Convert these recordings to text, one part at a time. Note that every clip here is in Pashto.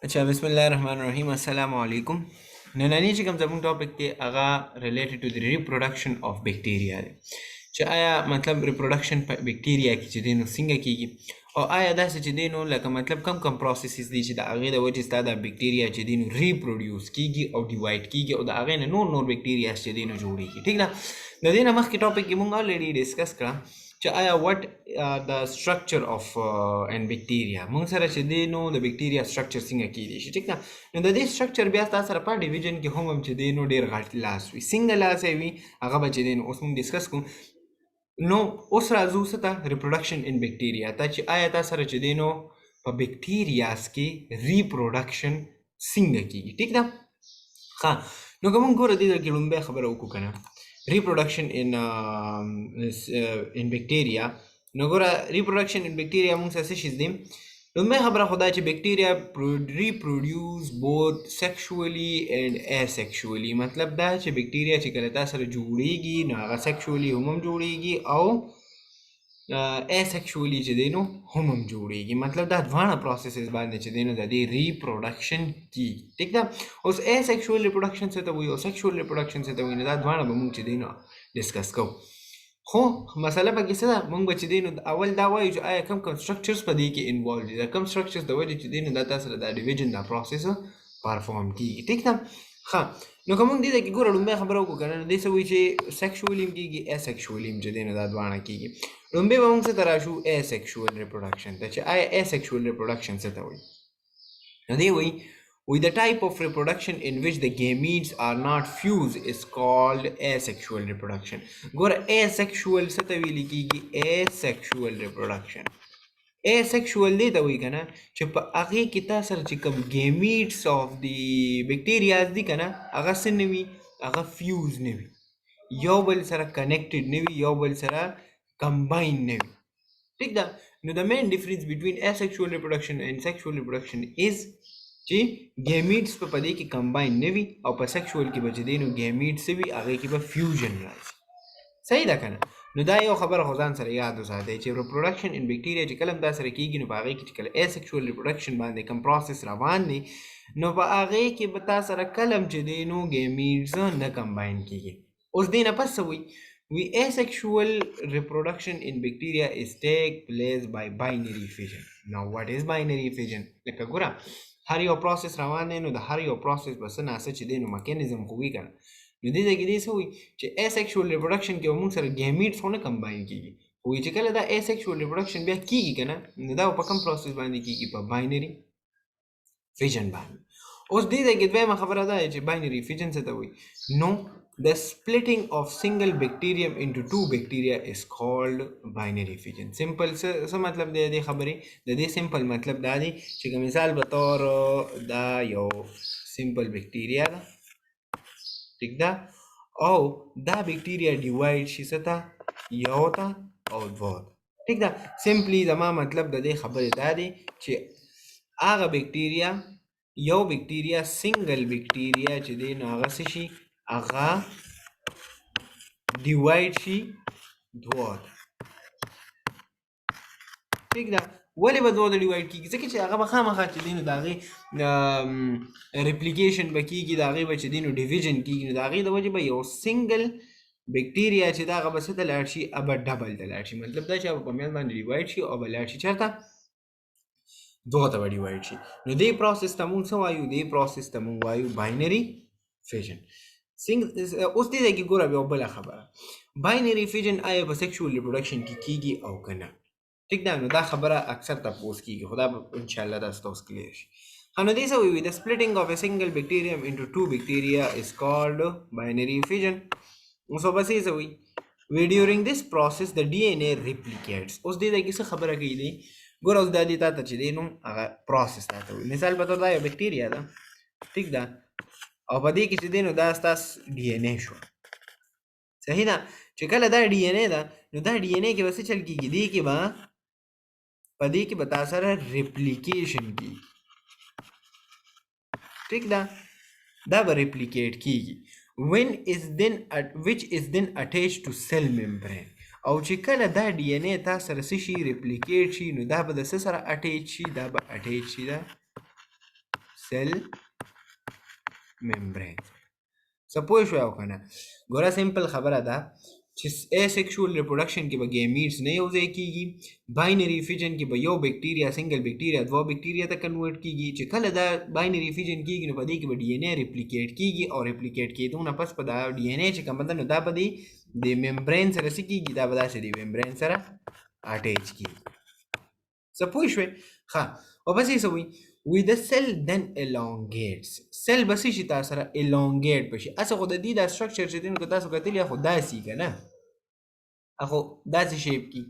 अच्छा बिस्मिल्लाहिर्रहमानिर्रहीम अस्सलाम वालेकुम नननी چې کوم زموږ ټاپک دی هغه ریلیټډ ټو د ریپروډکشن اف بیکټیریا دی چې آیا مطلب ریپروډکشن په بیکټیریا کې چې دی نو څنګه کیږي او آیا داسې چې دی نو لکه مطلب کم پروسیسز دي چې د هغې د وجې ستا د بیکټیریا چې دی نو ریپروډیوس کیږي او ډیوایډ کیږي او د هغې نه نور بیکټیریا چې دی نو جوړیږي ټیک ده د دې نه مخکې ټاپک کې مونږ الریډي ډسکس کړه چې آیا وات د structure of ان بکټیریا مونږ سره چې دی نو د بکټیریا structure څنګه کیدی شي ټیک ده نو د دې structure بیا تاسو سره په ډیویژن کې هم چې دی نو ډیر غټ لاس وي څنګه لاس وي هغه به چې دی نو اوس مونږ ډسکس کوو نو اوس راځو څه ریپروډکشن ان بکټیریا ته چې آیا تاسو سره چې دی نو په بکټیریاس کې ریپروډکشن څنګه کیږي ټیک ده ها نو کوم ګوره دې کې لومبه خبره وکړو کنه reproduction in bacteria نو ګوره reproduction in bacteria موږ څه شي دي لومبه خبره خدا چې bacteria reproduce both sexually and asexually مطلب دا چې bacteria چې کله تاسو سره جوړیږي نو هغه sexually هم جوړیږي او asexually چې دی نو هم جوړیږي مطلب دا دواړه پروسیسز باندې چې دی نو د دې ریپروډکشن کی ټیک ده اوس asexual reproduction څه ته وایي او sexual reproduction څه ته وایي دا دواړه به موږ چې دی نو ډسکس کوو خو مسله پکې څه ده موږ به چې دی نو اول دا وایو چې آیا کوم سټرکچرز په دې کې انوالو دي دا کوم سټرکچرز د وجې چې دی نو دا تاسو سره د ډیویژن دا پروسیس پرفارم کیږي ټیک ده ښه نو کوم دې کې ګوره لومبه خبره وکړو کنه دې څه وایي چې سیکشوالي کیږي asexually چې دی نو دا دواړه کیږي لومبه به موږ څه ته راشو asexual reproduction ته چې آیا asexual reproduction څه ته وایي نو دی وایي with the type of reproduction in which the gametes are not fused is called asexual reproduction ګوره asexual څه ته ویل کیږي asexual reproduction asexual دی ته وایي کنه چې په هغې کې تا سره چې کوم gametes of the bacteria دي کنه هغه څه نه وي هغه فیوز نه وي یو بل سره کنیکټډ نه وي یو بل سره کمباین نه وي ٹھیک ده نو the main difference between asexual reproduction and sexual reproduction is چې gametes په پدې کې کمباین نه وي او په sexual کې به چې دی نو gametes وي هغې کې به فیوژن راځي صحیح ده که نه نو دا یو خبره خو ځان سره یاد وساتئ چې reproduction in bacteria چې کله هم دا سره کېږي نو په هغې کې چې کله asexual reproduction باندې کوم پروسس روان دی نو په هغې کې به تا سره کله هم چې دی نو gametes نه کمباین کېږي اوس دې نه پس څه وایي We asexual reproduction in bacteria is take place by binary fission. Now what is binary fission? لکه ګوره هر یو پروسس روان دی نو د هر یو پروسس به څه ناسه چې دی نو میکانیزم خو وي که نه نو دې ځای کې دې څه وایي چې asexual reproduction کې به موږ سره gametes خو نه کمباین کېږي خو چې کله دا asexual reproduction بیا کېږي که نه نو دا په کوم پروسس باندې کېږي په binary fission باندې اوس دې ځای کې دویمه خبره دا چې binary fission څه ته وایي نو The splitting of single bacterium into two bacteria is called binary fission. Simple څه مطلب دی دې خبرې د دې سمپل مطلب دا دی چې که مثال په طور دا یو سمپل بکټیریا ده ټیک ده او دا بکټیریا ډیوایډ شي څه ته یو ته او دوه ته ټیک ده سمپلی زما مطلب د دې خبرې دا دی چې هغه بکټیریا یو بکټیریا سنگل بکټیریا چې دی نو هغه څه شي هغه ډیوایډ شي دوه ټیک ده ولې به دوه ډیوایډ کېږي ځکه چې هغه به خامخا چې دی نو د هغې ریپلیکیشن به کېږي د هغې به چې دی نو ډیویژن کېږي نو د هغې د وجې به یو سنګل بکټیریا چې دا هغه به څه ته لاړ شي هغه به ډبل ته لاړ شي مطلب دا چې هغه په میان باندې ډیوایډ شي او به لاړ شي چېرته دوه ته به ډیوایډ شي نو دې پروسس ته مونږ څه وایو دې پروسس ته مونږ وایو باینري فیژن اوس دې ځای کې ګوره بیا بله خبره باینري فیژن آیا په سیکشوال ریپروډکشن کې کېږي او که نه ټیک ده نو دا خبره اکثر تپوس کېږي خو دا به انشاءالله دا ستاسو کلیر شي نو دې څه وایي the splitting of a single bacterium into two bacteria is called binary fission اوس بس یې څه وایي during this process the DNA replicates اوس دې ځای کې څه خبره کوي دی ګوره اوس دا دې تا ته چې دی نو هغه پروسس تا ته وایي مثال په طور دا یو بکټیریا ده ټیک ده او په دې کې چې دی نو دا ستاسو ډي ان اے شو صحیح ده چې کله دا ډي ان اے ده نو دا ډي ان اے کې به څه چل کېږي دې کې به په دې کې به تا سره ریپلیکیشن کېږي ټیک ده دا به ریپلیکیټ کېږي which is then attached to cell membrane او چې کله دا ډي ان اے تا سره څه شي ریپلیکیټ شي نو دا به د څه سره اټیچ شي دا به اټیچ شي دا سیل ممبرین. سپوږ شو او کنه ګوره سیمپل خبره ده چې asexual reproduction کې به gametes نه یو ځای کیږي. binary fission کې به یو بکټیریا سنگل بکټیریا دوه بکټیریا ته کنورټ کیږي. چې کله دا binary fission کیږي نو په دې کې به ډي ان اے ریپلیکیټ کیږي او ریپلیکیټ کېدو نه پس په دا ډي ان اے چې کوم ده نو دا به د ممبرین سره څه کیږي دا به داسې د ممبرین سره اټیچ کیږي. سپوږ شوې ښه او بس یې څه وایي وی د سیل دن elongates. سیل به څه شي تاسو سره elongate بشي. اصل خو د دې دا سټرکچر چې دی نو که تاسو کتلي خو داسې که نه خو داسې شیپ کې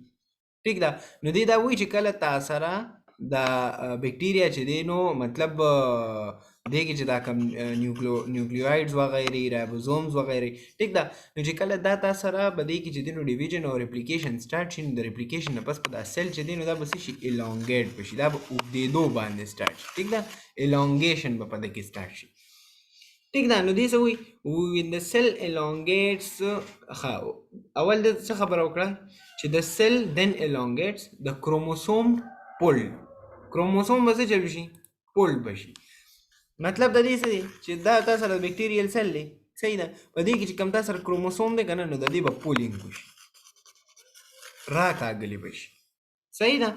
ټیک ده. نو دې دا وایي چې کله تاسو سره دا بکټیریا چې دی نو مطلب دې کې چې دا کم نیوکلیوایډز وغیرې رایبوزومز وغیرې ټیک ده. نو چې کله دا تاسو سره به دې کې چې دی نو ډیویژن او ریپلیکیشن سټارټ شي نو د ریپلیکیشن نه پس په دا سیل چې دی نو دا به څه شي elongate بشي. دا به اوږدېدو باندې سټارټ شي ټیک ده. elongation به په دې کې سټارټ شي ټیک ده. نو دې څه وایي when the cell elongates اول د څه خبره وکړه چې د سیل then elongates the chromosome pull. کروموسوم به څه چل شي پولډ بشي. مطلب د دې څه دی چې دا تاسو سره بکټیریل سیل دی صحیح ده. په دې کې چې کوم تاسو سره کروموسوم دی که نه نو د دې به پولینګ وشي راکاږلي بشي صحیح ده.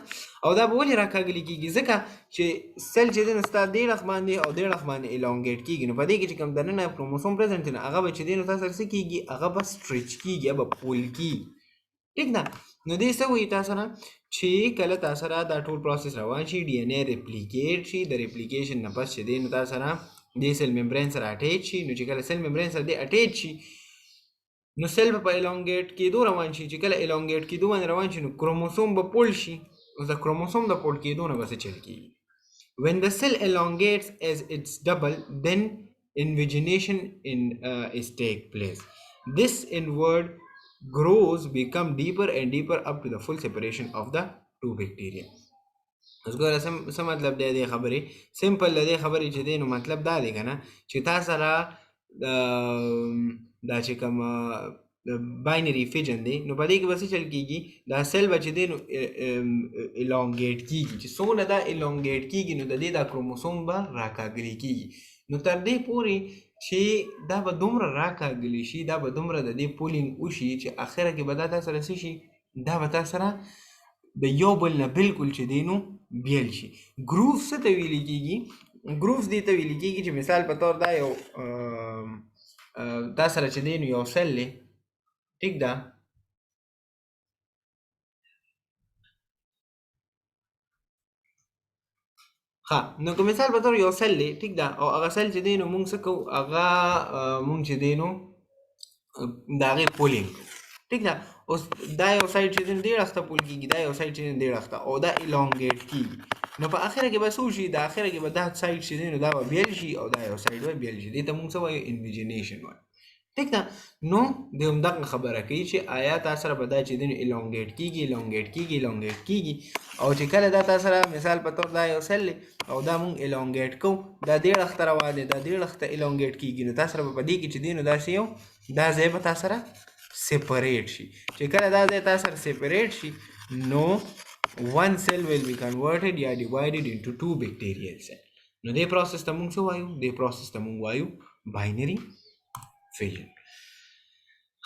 او دا به ولې راکاږلي کېږي ځکه چې سیل چې دی نو ستا دې اړخ باندې او دې اړخ باندې elongate کېږي نو په دې کې چې کوم دننه کروموسوم پرزنټ دی نو هغه به چې دی نو تاسو سره څه کېږي هغه به سټریچ کېږي هغه به پول کېږي ټیک ده. نو دې څه وایي تاسو سره چې کله تاسو سره دا ټول پروسس روان شي ډي ان اے ریپلیکیټ شي د ریپلیکیشن نه پس چې دی نو تاسو سره دې سیل ممبرین سره اټیچ شي. نو چې کله سیل ممبرین سره دې اټیچ شي نو سیل به په elongate کېدو روان شي. چې کله elongate کېدو باندې روان شي نو کروموسوم به پول شي. اوس د کروموسوم د پول کېدو نه به څه چل کېږي when the cell elongates as its double then invagination is take place. This inward grows become deeper and deeper up to the full separation of the two bacteria. اوس ګوره څه مطلب دی دې خبرې سمپل د دې خبرې چې دی نو مطلب دا دی که نه چې تا سره دا چې کوم باینري فیجن دی نو په دې کې به څه چل کېږي دا سیل به چې دی نو elongate کېږي. چې څومره دا elongate کېږي نو د دې دا کروموسوم به راکاږلي کېږي. نو تر دې پورې چې دا به دومره راکاږلي شي دا به دومره د دې پولینګ وشي چې اخره کې به دا تا سره څه شي دا به تا سره د یو بل نه بالکل چې دی نو بیل شي. ګروف څه ته ویلې کېږي ګروف دې ته ویلې کېږي چې مثال په طور دا یو تا سره چې دی نو یو سیل دی ټیک ده ها نو که مثال په طور یو سیل دی ټیک ده او هغه سیل چې دی نو مونږ څه کوو هغه مونږ چې دی نو د هغې پولینګ ټیک ده. اوس دا یو سایډ چې دی نو دې اړخ ته پول کېږي دا یو سایډ چې دی نو دې اړخ ته او دا elongate کېږي. نو په اخره کې به څه وشي د اخره کې به دا سایډ چې دی نو دا به بیل شي او دا یو سایډ به بیل شي. دې ته مونږ څه وایو انویجنیشن وایو ټیک ده. نو د همدغه خبره کوي چې آیا تاسو سره به دا چې دی نو elongate کېږي او چې کله دا تاسو سره مثال په طور دا یو سیل او دا مونږ elongate کوو دا دې اړخ ته روان دی دا دې اړخ ته elongate کېږي نو تاسو سره به په دې کې چې دی نو داسې یو دا ځای به تاسو سره separate شي. چې کله دا ځای تاسو سره separate شي نو one cell will be converted یا divided into two bacterial cells. نو دې پروسس ته مونږ څه وایو دې پروسس ته مونږ وایو binary fission.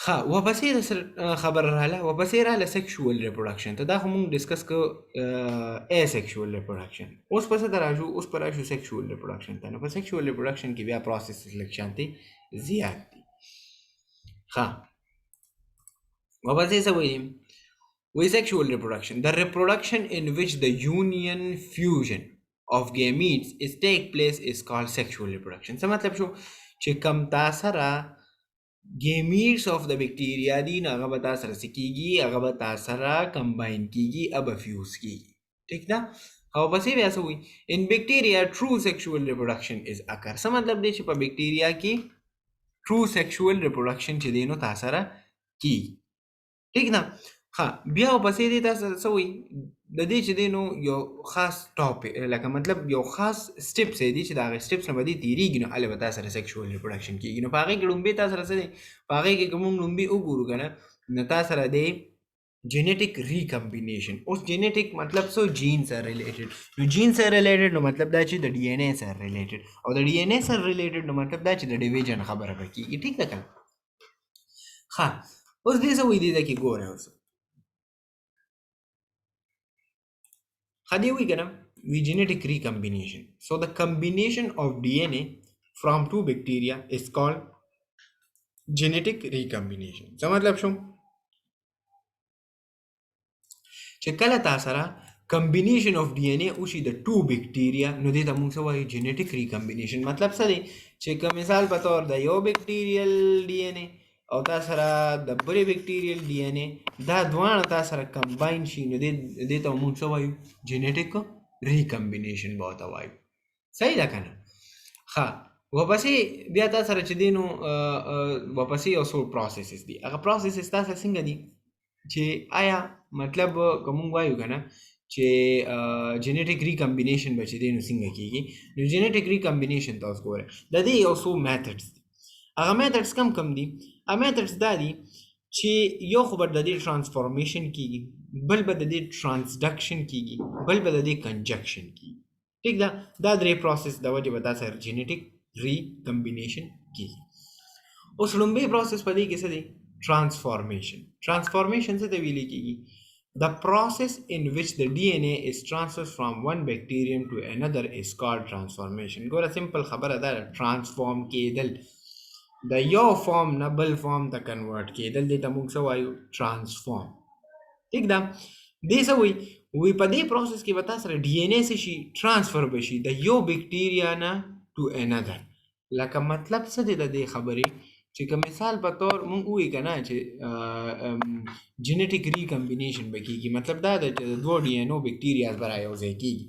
ها ورپسې خبره رااله ورپسې رااله sexual reproduction ته دا خو مونږ ډسکس کو asexual reproduction. اوس پسې ته راځو اوس پر راځو sexual reproduction ته. نو په sexual reproduction کې بیا پروسس لږ شانتي زیات دي. ها ورپسې څه وایي وایي sexual reproduction the reproduction in which the union fusion of gametes is take place is called sexual reproduction. څه مطلب شو چې کم تا سره gametes of the bacteria دي نو هغه به تا سره څه کېږي هغه به تا سره کمباین کېږي او به فیوز کېږي ټیک ده. او پسې بیا څه وایي in bacteria true sexual reproduction is occur. څه مطلب دی چې په بکټیریا کې true sexual reproduction چې دی نو تا سره کېږي ټیک ده. ها بیا ورپسې دې تاسو څه وایي د دې چې دی نو یو خاص ټاپک لکه مطلب یو خاص سټپس دی چې د هغې سټپس نه به دې تېرېږي نو هلته به تا سره سیکشوال ریپروډکشن کېږي. نو په هغې کې لومبې تا سره څه دی په هغې کې که مونږ لومبې وګورو که نه نو تا سره دی genetic recombination اوس جینیټک مطلب سو جین سره ریلیټډ نو جین سره ریلیټډ نو مطلب دا چې د ډي ان اے سره ریلیټډ او د ډي ان اے سره ریلیټډ نو مطلب دا چې د ډیویژن خبره پکې ټیک ده کنه ها اوس دې څه وې دي کې ګوره اوس خدي وی کنه وی genetic recombination so the combination of DNA from two bacteria is called genetic recombination څه مطلب شو چې کله تاسو سره combination of DNA وشي د two bacteria نو دې ته موږ څه وایو genetic recombination مطلب څه دی چې که مثال په تور د یو bacterial DNA او تاسو سره د بلې bacterial DNA دا دواړه تاسو سره combine شي نو دې ته موږ څه وایو genetic recombination به ورته وایو صحیح ده کنه ښه واپسې بیا تاسو سره چې دی نو واپسې یو څو پروسیسز دي هغه پروسیسز تاسو څنګه دي چې آیا مطلب کوم وایو کنه چې جینیټک ریکمبینیشن به چې دی نو څنګه کیږي نو جینیټک ریکمبینیشن تاسو ګوره د دې یو څو میتھډز دي هغه میتھډز کم دي هغه میتھډز دا دي چې یو خو به د دې ټرانسفورمیشن کیږي بل به د دې ټرانسډکشن کیږي بل به د دې کنجکشن کیږي ٹھیک ده دا درې پروسس د وجه به تاسو جینیټک ریکمبینیشن کیږي اوس لومبي پروسس په دې کې څه دی transformation څه ته ویل کیږي the process in which the DNA is transferred from one bacterium to another is called transformation ګوره سمپل خبره ده transform کېدل د یو فارم نه بل فارم ته کنورټ کېدل دې ته موږ څه وایو transform ٹھیک ده دې څه وی په دې پروسس کې به تاسو سره ډي ان اے څه شي ټرانسفر بشي د یو بکټیریا نه ټو انذر لکه مطلب څه دی د دې خبرې چې که مثال په تور مونږ وایو کنه چې جینیټک ریکمبینیشن به کیږي مطلب دا ده چې د دوه ډي ان او بکټیریاز به رایوځای کیږي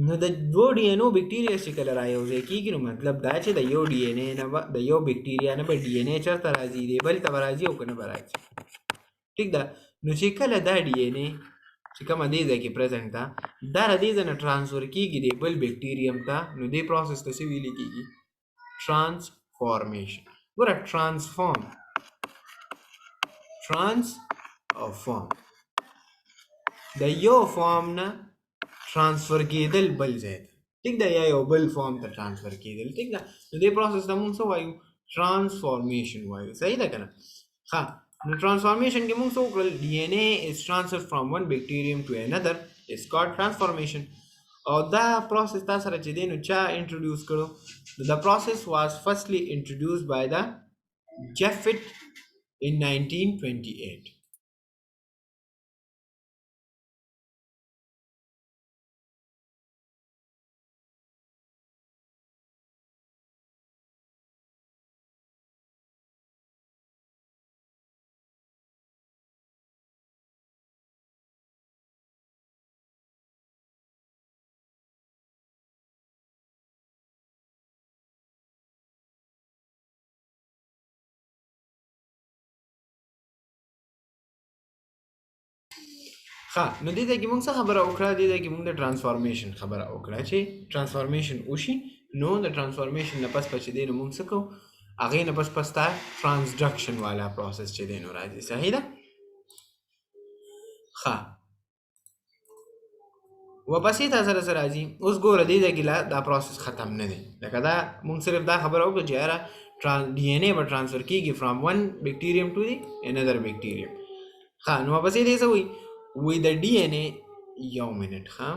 نو د دوه ډي ان او بکټیریاز چې کله رایوځای کیږي نو مطلب دا چې د یو ډي ان اے نه د یو بکټیریا نه به ډي ان اے چېرته راځي دی بل ته به راځي او که نه به راځي ټیک ده نو چې کله دا ډي ان اے چې کومه دې ځای کې پریزنټ ده دا د دې ځای نه ټرانسفر کیږي د بل بکټیریم ته نو دې پروسس ته څه ویل کیږي ټرانسفورمیشن ګوره ټرانسفورم د یو فارم نه ټرانسفر کېدل بل ځای ته ټیک ده یا یو بل فارم ته ټرانسفر کېدل ټیک ده نو دې پروسس ته موږ څه وایو ټرانسفورمیشن وایو صحیح ده که نه ښه نو ټرانسفورمیشن کې موږ څه وکړل ډي ان اے از ټرانسفر فرام ون بکټیریم ټو انذر از کالډ ټرانسفورمیشن او دا پروسس تاسو سره چې دی نو چا انټروډیوس کړو the process was firstly introduced by the Jeffit in 1928 ها نو دې ځای کې موږ څه خبره وکړه دې ځای کې موږ د ټرانسفورمیشن خبره وکړه چې ټرانسفورمیشن وشي نو د ټرانسفورمیشن نه پس چې دی نو موږ څه کوو هغې نه پس تا ټرانسډکشن والا پروسس چې دی نو راځي صحیح ده ښه واپسې تا سره څه راځي اوس ګوره دې ځای کې دا پروسس ختم نه دی لکه دا موږ صرف دا خبره وکړو چې یاره ډي ان اے به ټرانسفر کېږي فرام ون بکټیریم ټو دی انذر بکټیریم ښه نو واپسې دې څه وایي with the DNA یو منټ ها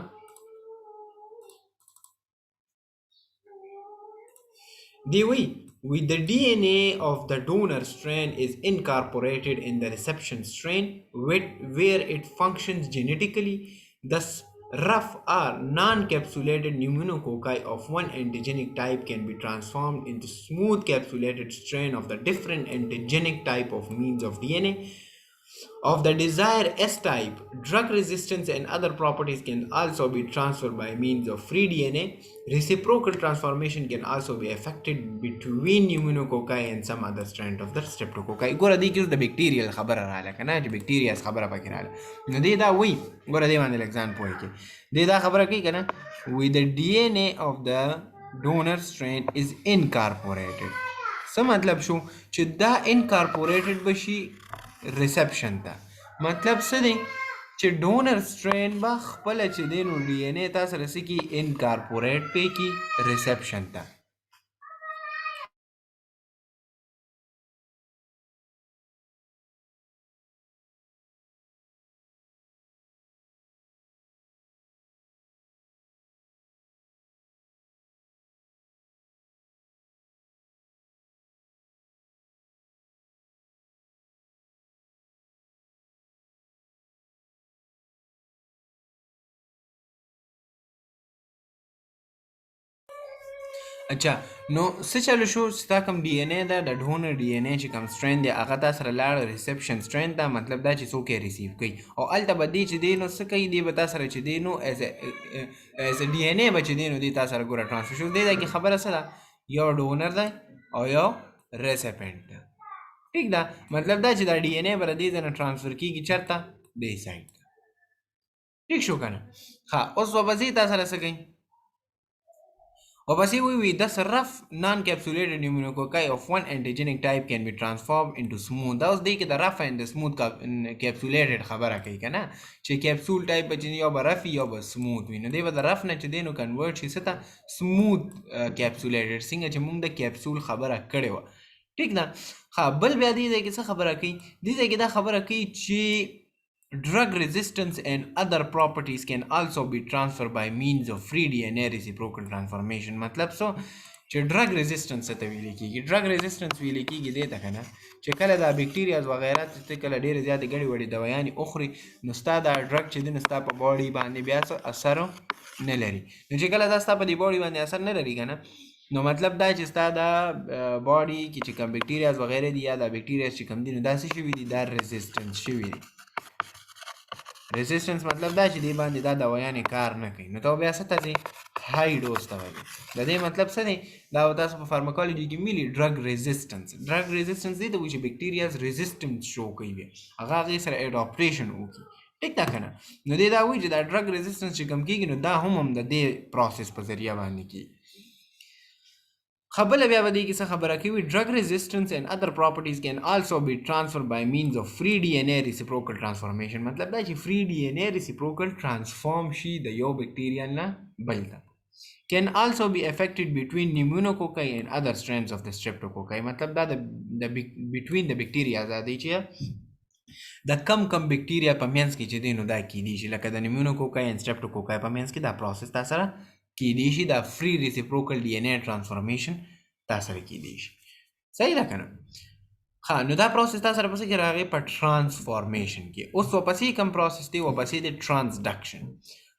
دی وی with the DNA of the donor strain is incorporated in the reception strain where it functions genetically thus rough or non-capsulated pneumococci of one antigenic type can be transformed into smooth capsulated strain of the different antigenic type of means of DNA of the desired S-type. Drug resistance and other properties can also be transferred by means of free DNA. Reciprocal transformation can also be effected between pneumococci and some other strand of the streptococci. ګوره دې کې اوس د بکټیریل خبره راغله که نه چې بکټیریاز خبره پکې راغله نو دې دا وایي ګوره دې باندې لږ ځان پوه کړي دې دا خبره کوي که نه وایي the DNA of the donor strain is incorporated څه مطلب شو چې دا انکارپوریټډ بشي ریسپشن ته مطلب څه دی چې ډونر سټرین به خپله چې دی نو ډي ان اے تا سره څه کي انکارپوریټ پې کي ریسپشن ته. اچھا نو څه چلو شو چې تا کوم ډي ان اے ده د ډونر ډي ان اے چې کوم سټرین دی هغه تا سره لاړ ریسپشن سټرین ته، مطلب دا چې څوک یې ریسیو کوي او هلته به دی چې دی نو څه کوي، دی به تا سره چې دی نو ایز ډي ان اے به چې دی نو دی تا سره ګوره ټرانسفر شو. دی دا کې خبره څه ده، یو ډونر دی او یو ریسپینټ ده. ټیک ده، مطلب دا چې دا ډي ان اے به له دې ځای نه ټرانسفر کېږي چېرته، دې سایډ ته. ټیک شو که نه؟ ښه، اوس واپسې تا سره څه کوي، Obviously, thus rough non-capsulated pneumococci of one antigenic type can be transformed into smooth. دا اوس دی کې د rough and the smooth capsulated خبره کوي که نه، چې capsule type به چې یو به rough یا به smooth وي، نو دی به د rough نه چې دی نو convert شي څه ته smooth capsulated، څنګه چې موږ د capsule خبره کړې وه. ټیک ده. ښه، بل بیا دې ځای کې څه خبره کوي، دې ځای کې دا خبره کوي چې drug resistance and other properties can also be transferred by means of free DNA reciprocal transformation. مطلب څه چې drug resistance ته ویل کېږي. drug resistance ویل کېږي دې ته که نه چې کله دا بکټیریاز وغیره ته کله ډېرې زیاتې ګډې وړې دوایانې وخوري نو ستا دا ډرګ چې دی نو ستا په باډي باندې بیا څه اثر نه لري. نو چې کله دا ستا په دې باډي باندې اثر نه لري که نه، نو مطلب دا چې ستا دا باډي کې چې کوم بکټیریاز وغیره دي یا دا بکټیریاز چې کوم دي نو دا څه شوي دي، دا ریزسټنس شوي دي. ریزسټنس مطلب دا چې دی باندې دا دوایانې کار نه کوي، نو ته بیا څه ته ځې، های ډوز ته وایي. د دې مطلب څه دی، دا به تاسو په فارماکالوجي کې ملي ډرګ ریزسټنس. ډرګ ریزسټنس دې ته وایي چې بکټیریاز ریزسټنس شو کوي، بیا هغه هغې سره اډاپټیشن وکړي. ټیک ده که نه؟ نو دې دا وایي چې دا ډرګ ریزسټنس چې کوم کېږي نو دا هم د دې پروسس په ذریعه باندې کېږي. خبره بیا به دې کې څه خبره کوي، drug resistance and other properties can also be transferred by means of free DNA reciprocal transformation. مطلب دا چې free DNA reciprocal transform شي د یو بکټیریا نه بل ته. Can also be affected between pneumococci and other strands of the streptococci. مطلب دا د between the bacteria دا دی چې د کم بکټیریا په منځ کې چې دی نو دا کېدی شي، لکه د pneumococci and streptococci په منځ کې دا پروسس تا سره کېدی شي، دا فری ریسیپروکل ډي ان اے ټرانسفارمیشن تا سره کېدی شي. صحیح ده که نه؟ ښه، نو دا پروسس تا سره پسې کې راغی په ټرانسفارمیشن کې. اوس ورپسې کوم پروسس دی، ورپسې دی ټرانسډکشن.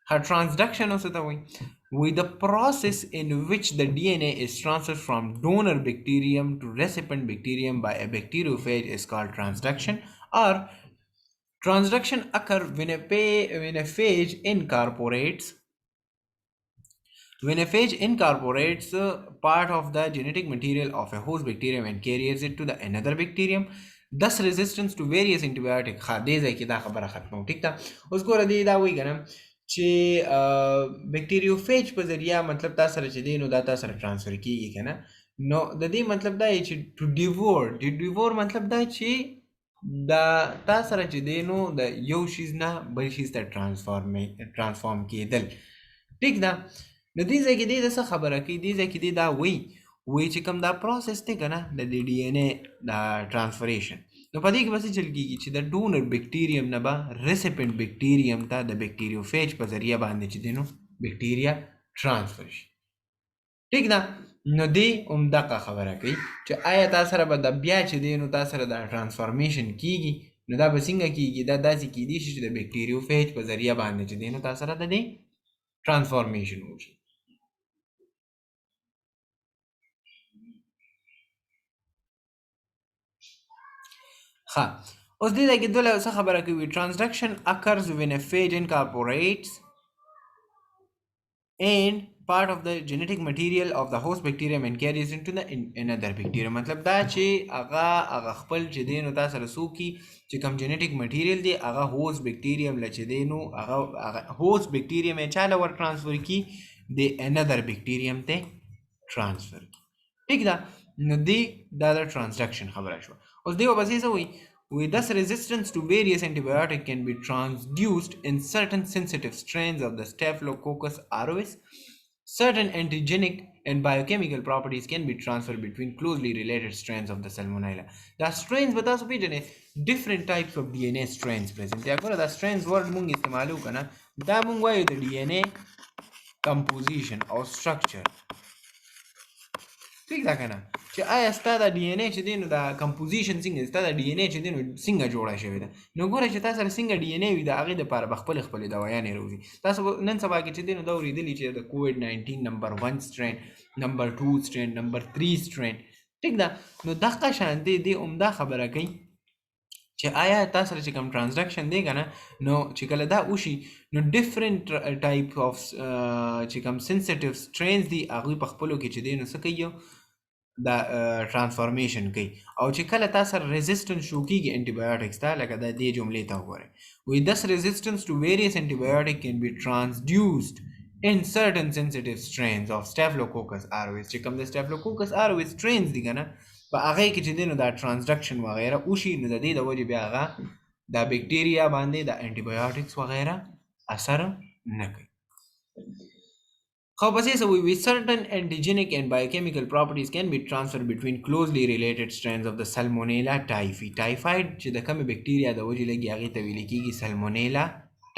ښه، ټرانسډکشن اوس ته وایي the process in which the DNA is transferred from donor bacterium to recipient bacterium by a bacteriophage is called transduction, or transduction occur when a phage incorporates part of the genetic material of a host bacterium and carries it to the another bacterium, thus resistance to various antibiotic. ښه، دې ځای کې دا خبره ختمه. ټیک ده. اوس ګوره دې دا وایي که نه چې بکټریوفیج په ذریعه مطلب تا سره چې دی نو دا تا سره ټرانسفر کېږي که نه، نو د دې مطلب دا یې چې ټو ډیوور مطلب دا چې دا تا سره چې دی نو د یو شیز نه بل شیز ته ټرانسفارم کېدل. ټیک ده. نو دې ځای کې دې د څه خبره کوي، دې ځای کې دې دا وایي چې کوم دا پروسس دی که نه د ډي ان اے دا ټرانسفریشن، نو په دې کې به څه چل کېږي چې د ډونر بکټیریم نه به ریسپینټ بکټیریم ته د بکټیریوفیج په ذریعه باندې چې دی نو بکټیریا ټرانسفر شي. ټیک ده. نو دې همدغه خبره کوي چې آیا تا سره به د بیا چې دی نو تا سره دا ټرانسفارمیشن کېږي، نو دا به څنګه کېږي، دا داسې کېدی شي چې د بکټیریوفیج په ذریعه باندې چې دی نو تا سره د دې ټرانسفارمیشن وشي. ښه، اوس دې ځای کې دوله څه خبره کوي، transduction occurs when a phage incorporates and part of the genetic material of the host bacterium and carries into the another bacterium. مطلب دا چې هغه خپل چې دی نو تا سره څوک چې کوم جنیټیک مټیریل دی هغه هوست بکټیریم له چې دی نو هغه هوست بکټیریم یې چا له ور ټرانسفر کي، د اندر بکټیریم ته ټرانسفر کي. ټیک ده. نو دی دا د ټرانسډکشن خبره شوه. اوس دی ورپسې څه وایي، Thus, resistance to various antibiotics can be transduced in certain sensitive strains of the Staphylococcus aureus. Certain antigenic and biochemical properties can be transferred between closely related strains of the Salmonella. The strains बता सो भी different types of DNA strains present. या करो the strains word मुंग इस्तेमालू करना दा मुंग वायु the DNA composition or structure. ٹھیک ده که نه چې آیا ستا دا ډي ان اے چې دی نو دا کمپوزیشن څنګه دی ستا دا ډي ان اے چې دی نو څنګه جوړه شوې ده نو ګوره چې تا سره څنګه ډي ان اے وي د هغې دپاره به خپلې دوايانې روزي تاسو نن سبا کې چې دی نو دا اورېدلي چې د کووډ 19 نمبر 1 سټرین نمبر 2 سټرین نمبر 3 سټرین ټیک ده نو دغه شانتې دی عمده خبره کوي چې آیا تاسو سره چې کوم ټرانزیکشن دی کنه نو چې کله دا وشي نو ډیفرنٹ ټایپ اف چې کوم سنسټیو سټرینز دی هغه په خپلو کې چې دی نو څه کوي دا ټرانسفورمیشن کوي او چې کله تاسو سره ریزिस्टेंस شو کیږي انټي بایوټکس ته لکه دا دې جملې ته وګورئ with this resistance to various antibiotic can be transduced in certain sensitive strains of Staphylococcus aureus چې کوم د Staphylococcus aureus strains دي کنه په هغه کې چې دی نو دا ټرانزیکشن وغیرہ وشي نو د دې د وجې بیا هغه دا بکټیریا باندې د انټي بایوټکس وغیرہ اثر نه کوي خو پسې سوي with certain antigenic and biochemical properties can be transferred between closely related strains of the Salmonella typhi typhoid چې د کومې بکټیریا د وجې لګي هغې ته ویل کېږي Salmonella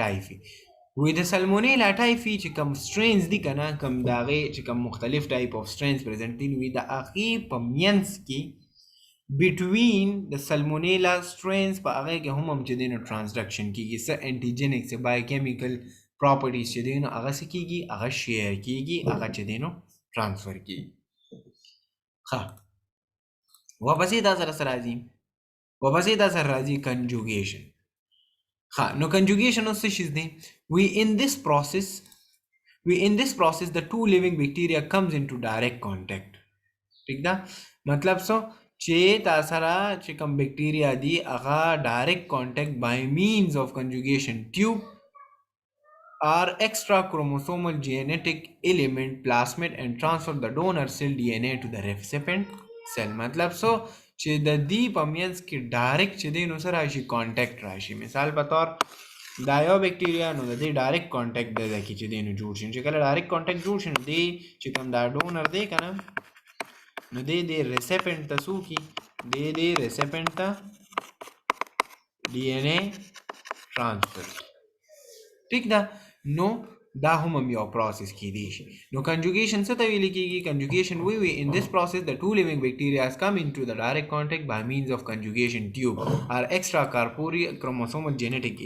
typhi with the Salmonella typhi چې کوم strains دي که نه کوم د هغې چې کوم مختلف type of strains present دي نو د هغې په منځ کې between the Salmonella strains په هغې کې هم چې دی نو ټرانسډکشن کېږي څه انټیجنک څه بایوکیمیکل properties چې دی نو هغه څه کېږي هغه شیر کېږي هغه چې دی نو ټرانسفر کېږي ښه واپسې دا سره راځي کنجوګیشن ښه نو کنجوګیشن اوس څه شیز دی in this process the two living bacteria comes into direct contact ٹھیک ده مطلب څه چې تا سره چې کوم بکټیریا دی هغه ډایرکټ کانټیکټ by means of conjugation tube are extra chromosomal genetic element plasmid and transfer the donor cell DNA to the recipient cell مطلب سو چې د دې په منځ کې ډایرکټ چې دی نو سره راشي کانټیکټ راشي مثال په طور دا یو بکټیریا نو د دې ډایرکټ کانټیکټ د کې چې دی نو جوړ شي چې کله ډایرکټ کانټیکټ جوړ شي نو دی چې کوم دا ډونر دی کنه نو دی ریسیپینټ ته څو کی دی ریسیپینټ ته ډي ان اے ټرانسفر ٹھیک ده نو دا هم یو پروسس کیدی شي نو کنجوګیشن څه ته ویل کیږي کنجوګیشن وی in this process the two living bacteria come into the direct contact by means of conjugation tube or extra chromosomal genetic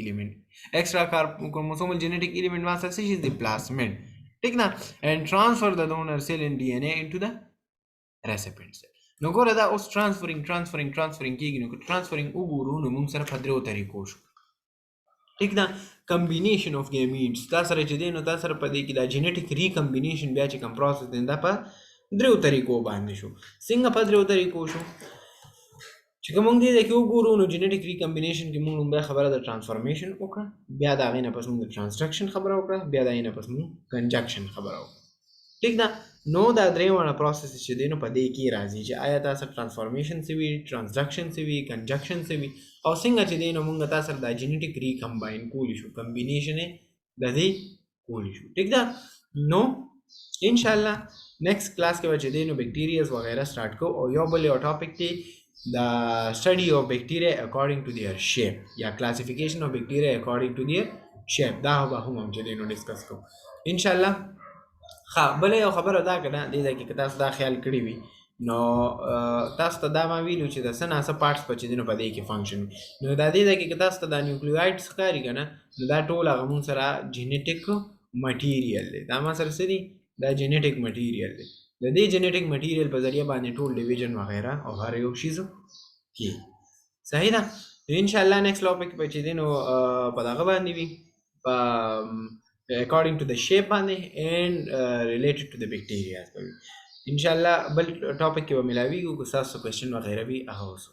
element واسطه شي د plasmid ٹھیک نه and transfer the donor cell in DNA into the recipient cell نو ګوره دا اوس ټرانسفرینګ کیږي نو ټرانسفرینګ وګورو نو موږ سره په درو طریقو شو ٹھیک ده combination of gametes دا سره چې دی نو دا سره په دې کې دا جینیټیک ریکمبینیشن بیا چې کوم پروسس دی دا په درو طریقو باندې شو څنګه په درو طریقو شو چې کوم دې کې وګورو نو جینیټیک ریکمبینیشن کې موږ به خبره د ټرانسفورمیشن وکړه بیا دا غینه پس موږ د ټرانسډکشن خبره وکړه بیا دا غینه پس موږ کنجکشن خبره وکړه ٹھیک ده نو دا درېونه پروسس چې دی نو په دې کې راځي چې آیا تاسو ټرانسفورمیشن سی وی ټرانسډکشن سی وی کنجکشن سی وی او څنګه چې دی نو موږ تاسو سره دا جینیټیک ریکمباین کولی شو کمبینیشن د دې کولی شو ٹھیک ده نو ان شاء الله نیکسٹ کلاس کې به چې دی نو بکټیریاز وغیرہ سٹارټ کو او یو بل یو ټاپک دی the study of bacteria according to their shape یا classification of bacteria according to their shape دا به هم چې دی نو ډیسکس کو ان شاء الله ښه بله یو خبره دا که نه دې ځای کې که تاسو دا خیال کړي وي نو تاسو ته دا ما ویلو چې د څه ناڅه پارټس به چې دی نو په دې کې فنکشن نو دا دې ځای کې که تاسو ته دا نیوکلیوایډس ښکاري که نه نو دا ټول هغه مونږ سره جینیټیک مټیریل دی دا ما سره څه دي دا جینیټیک مټیریل دی د دې جینیټیک مټیریل په ذریعه باندې ټول ډیویژن وغیرہ او هر یو شیز کیږي صحیح ده ان شاء الله نیکسٹ ټاپک به چې دی نو په دغه باندې وي په according to the shape باندې and related to the bacteria ان شاء الله بل ټاپک کې به ملاویږو که تاسو کوېسچن وغیرہ وي هغه اوسو